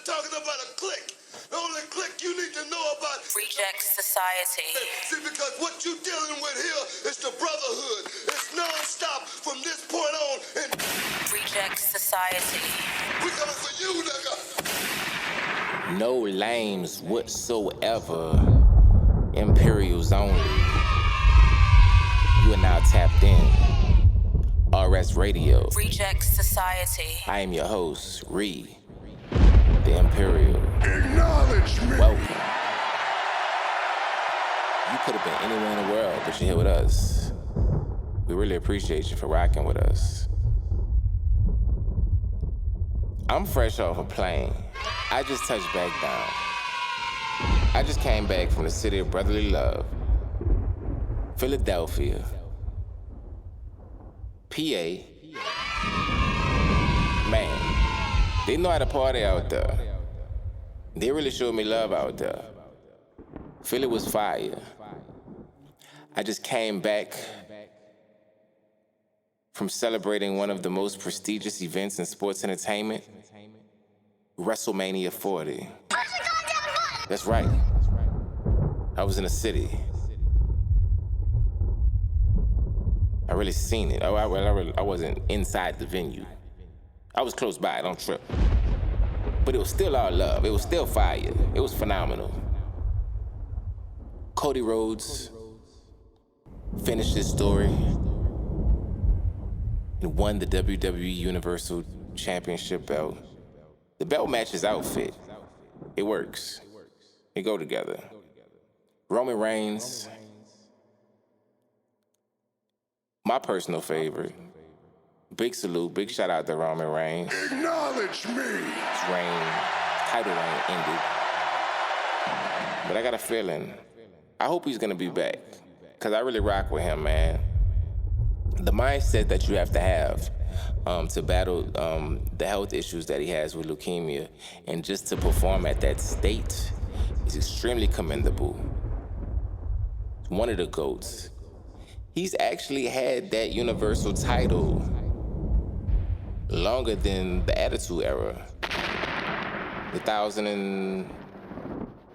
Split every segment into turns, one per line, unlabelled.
not talking about a clique. The only clique you need to know about
Reject Society.
See, because what you dealing with here is the brotherhood. It's non-stop from this point on. And
Reject Society.
we coming for you, nigga.
No lames whatsoever. Imperials only. You are now tapped in. RS Radio.
Reject Society.
I am your host, Ree, the Imperial.
Acknowledge me.
Welcome. You could have been anywhere in the world, but you're here with us. We really appreciate you for rocking with us. I'm fresh off a plane. I just touched back down. I just came back from the city of brotherly love, Philadelphia, PA. Man, they know how to party out there. They really showed me love out there. Philly was fire. I just came back from celebrating one of the most prestigious events in sports entertainment, WrestleMania 40. That's right. I was in the city. I really seen it. I wasn't inside the venue. I was close by, don't trip. But it was still all love. It was still fire. It was phenomenal. Cody Rhodes finished his story and won the WWE Universal Championship belt. The belt matches outfit. It works. They go together. Roman Reigns, my personal favorite. Big salute, big shout out to Roman Reigns.
Acknowledge me.
His title reign ended. But I got a feeling, I hope he's gonna be back. Cause I really rock with him, man. The mindset that you have to have to battle the health issues that he has with leukemia and just to perform at that state is extremely commendable. One of the GOATs. He's actually had that Universal title longer than the Attitude Era. 1,000 and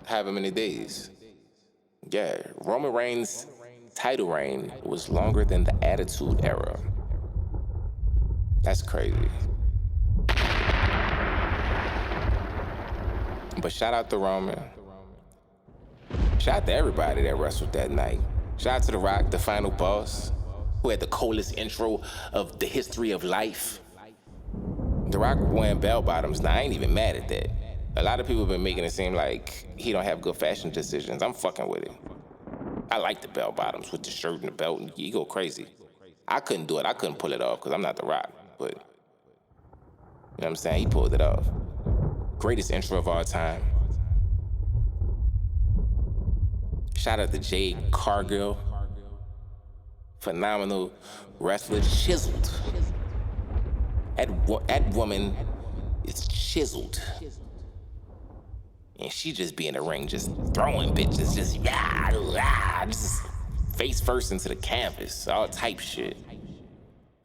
however many days. Yeah, Roman Reigns' title reign was longer than the Attitude Era. That's crazy. But shout out to Roman. Shout out to everybody that wrestled that night. Shout out to The Rock, the final boss, who had the coolest intro of the history of life. The Rock wearing bell bottoms. Now, I ain't even mad at that. A lot of people have been making it seem like he don't have good fashion decisions. I'm fucking with it. I like the bell bottoms with the shirt and the belt, and you go crazy. I couldn't do it. I couldn't pull it off because I'm not The Rock, but you know what I'm saying? He pulled it off. Greatest intro of all time. Shout out to Jade Cargill. Phenomenal wrestler, chiseled. That woman is chiseled. And she just be in the ring, just throwing bitches, just face first into the canvas, all type shit.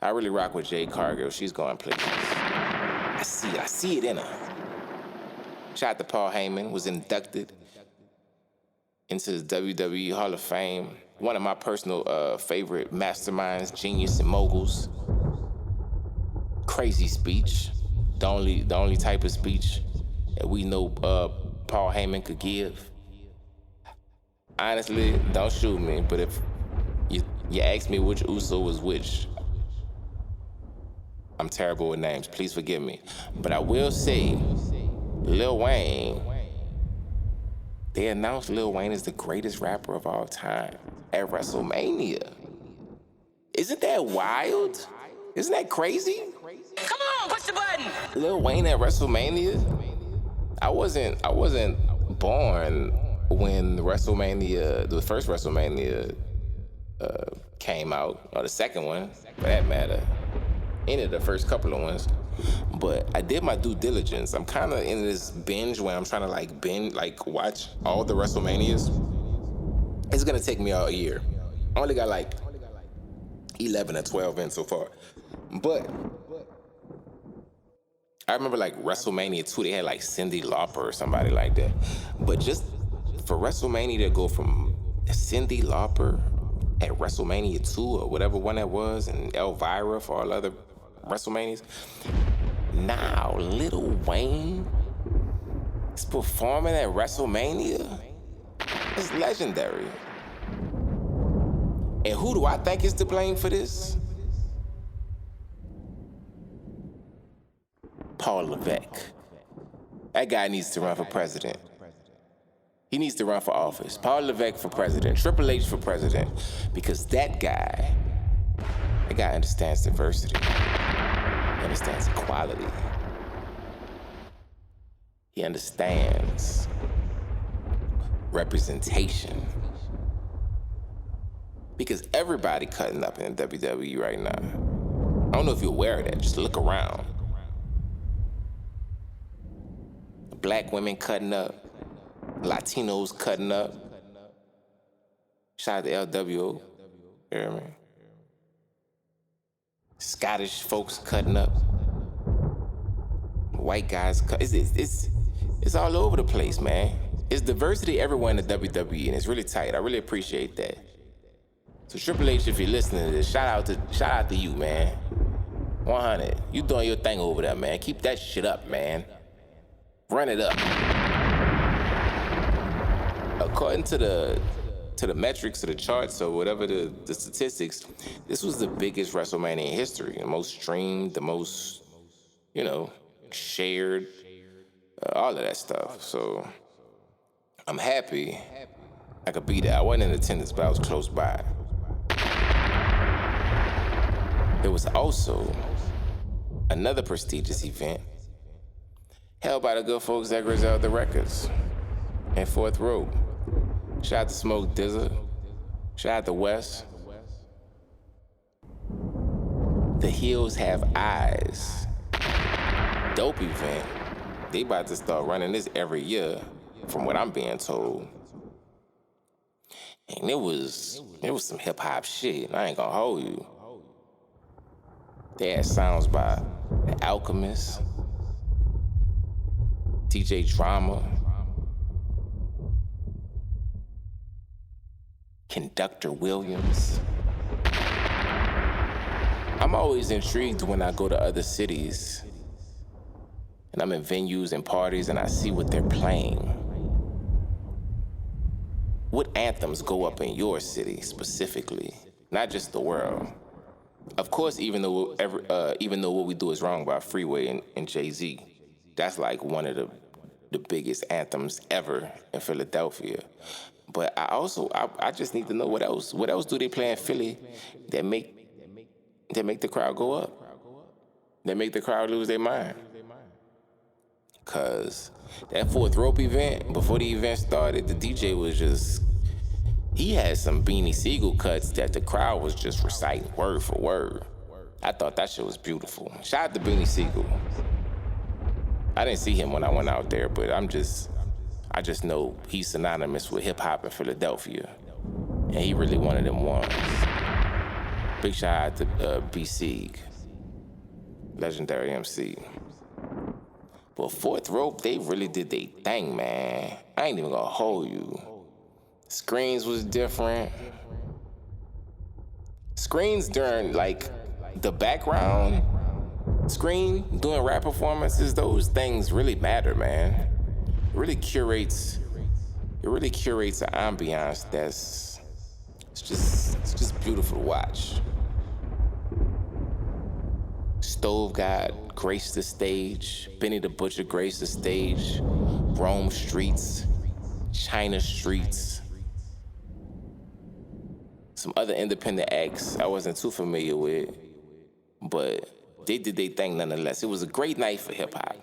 I really rock with Jade Cargill. She's going places. I see it in her. Shout out to Paul Heyman, was inducted into the WWE Hall of Fame. One of my personal favorite masterminds, genius and moguls. Crazy speech. The only type of speech that we know Paul Heyman could give. Honestly, don't shoot me, but if you ask me which Uso was which, I'm terrible with names, please forgive me. But I will say, Lil Wayne, they announced Lil Wayne is the greatest rapper of all time at WrestleMania. Isn't that wild? Isn't that crazy?
Come on, push the button.
Lil Wayne at WrestleMania? I wasn't born when the first WrestleMania came out, or the second one, for that matter. Any of the first couple of ones. But I did my due diligence. I'm kind of in this binge where I'm trying to watch all the WrestleManias. It's gonna take me all year. I only got 11 or 12 in so far. But I remember like WrestleMania 2, they had like Cyndi Lauper or somebody like that. But just for WrestleMania to go from Cyndi Lauper at WrestleMania 2 or whatever one that was, and Elvira for all other WrestleManias, now Lil Wayne is performing at WrestleMania. It's legendary. And who do I think is to blame for this? Paul Levesque. That guy needs to run for president. He needs to run for office. Paul Levesque for president. Triple H for president. Because that guy understands diversity. He understands equality. He understands representation. Because everybody cutting up in WWE right now. I don't know if you're aware of that. Just look around. Black women cutting up. Latinos cutting up. Shout out to LWO. You know what I mean? Scottish folks cutting up. White guys cut. It's all over the place, man. It's diversity everywhere in the WWE, and it's really tight. I really appreciate that. So Triple H, if you're listening to this, shout out to you, man. 100. You doing your thing over there, man. Keep that shit up, man. Run it up. According to the metrics, to the charts, or whatever the statistics, this was the biggest WrestleMania in history. The most streamed, the most, shared, all of that stuff. So I'm happy I could be there. I wasn't in attendance, but I was close by. There was also another prestigious event held by the good folks at Griselda Records in Fourth Row. Shout out to Smoke Dizza. Shout out to Wes. The Hills Have Eyes. Dope event. They about to start running this every year, from what I'm being told. And it was some hip hop shit. I ain't gonna hold you. They had sounds by The Alchemist, DJ Drama, Conductor Williams. I'm always intrigued when I go to other cities and I'm in venues and parties and I see what they're playing. What anthems go up in your city specifically, not just the world? Of course, even though What We Do Is Wrong by Freeway and Jay-Z, that's like one of the biggest anthems ever in Philadelphia. But I just need to know what else. What else do they play in Philly that make the crowd go up? That make the crowd lose their mind? Cause that Fourth Rope event, before the event started, the DJ was just, he had some Beanie Siegel cuts that the crowd was just reciting word for word. I thought that shit was beautiful. Shout out to Beanie Siegel. I didn't see him when I went out there, but I just know he's synonymous with hip hop in Philadelphia. And he really one of them ones. Big shout out to B. Sieg, legendary MC. But Fourth Rope, they really did their thing, man. I ain't even gonna hold you. Screens was different. Screens during, like, the background screen, doing rap performances, those things really matter, man. It really curates an ambiance that's, it's just beautiful to watch. Stove God graced the stage. Benny the Butcher graced the stage. Rome streets, China streets. Some other independent acts I wasn't too familiar with, but they did their thing nonetheless. It was a great night for hip hop.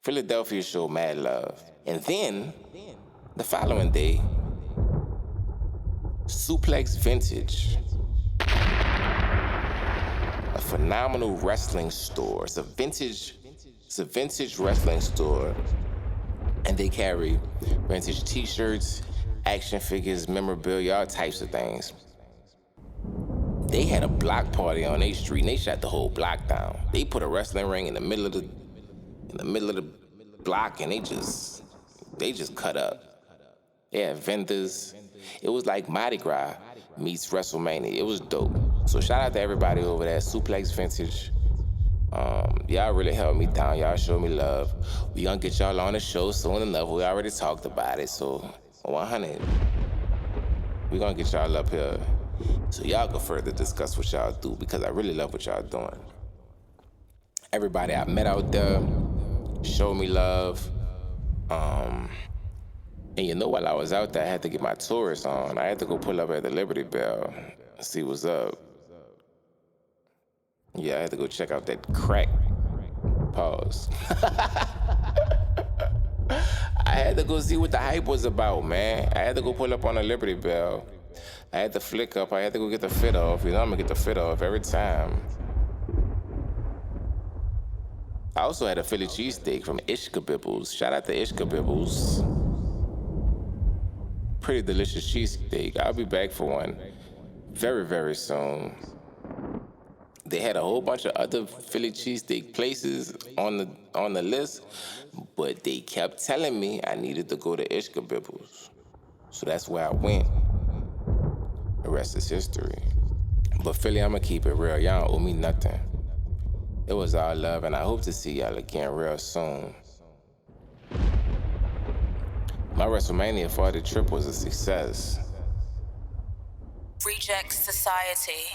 Philadelphia showed mad love. And then, the following day, Suplex Vintage, a phenomenal wrestling store. It's a vintage wrestling store. And they carry vintage t-shirts, action figures, memorabilia, all types of things. they had a block party on their street and they shut the whole block down. They put a wrestling ring in the middle of the block and they just cut up. They had vendors. It was like Mardi Gras meets WrestleMania. It was dope. So shout out to everybody over there. Suplex Vintage. Y'all really helped me down. Y'all showed me love. We gonna get y'all on the show soon enough. We already talked about it. So 100. We gonna get y'all up here so y'all can further discuss what y'all do, because I really love what y'all doing. Everybody I met out there showed me love. And you know, while I was out there, I had to get my tourist on. I had to go pull up at the Liberty Bell and see what's up. Yeah, I had to go check out that crack. Pause. I had to go see what the hype was about, man. I had to go pull up on the Liberty Bell. I had to flick up. I had to go get the fit off. You know, I'm gonna get the fit off every time. I also had a Philly cheesesteak from Ishkabibbles. Shout out to Ishkabibbles. Pretty delicious cheesesteak. I'll be back for one very, very soon. They had a whole bunch of other Philly cheesesteak places on the list, but they kept telling me I needed to go to Ishkabibbles. So that's where I went. The rest is history. But Philly, I'ma keep it real. Y'all don't owe me nothing. It was all love, and I hope to see y'all again real soon. My WrestleMania 40 trip was a success.
Reject Society.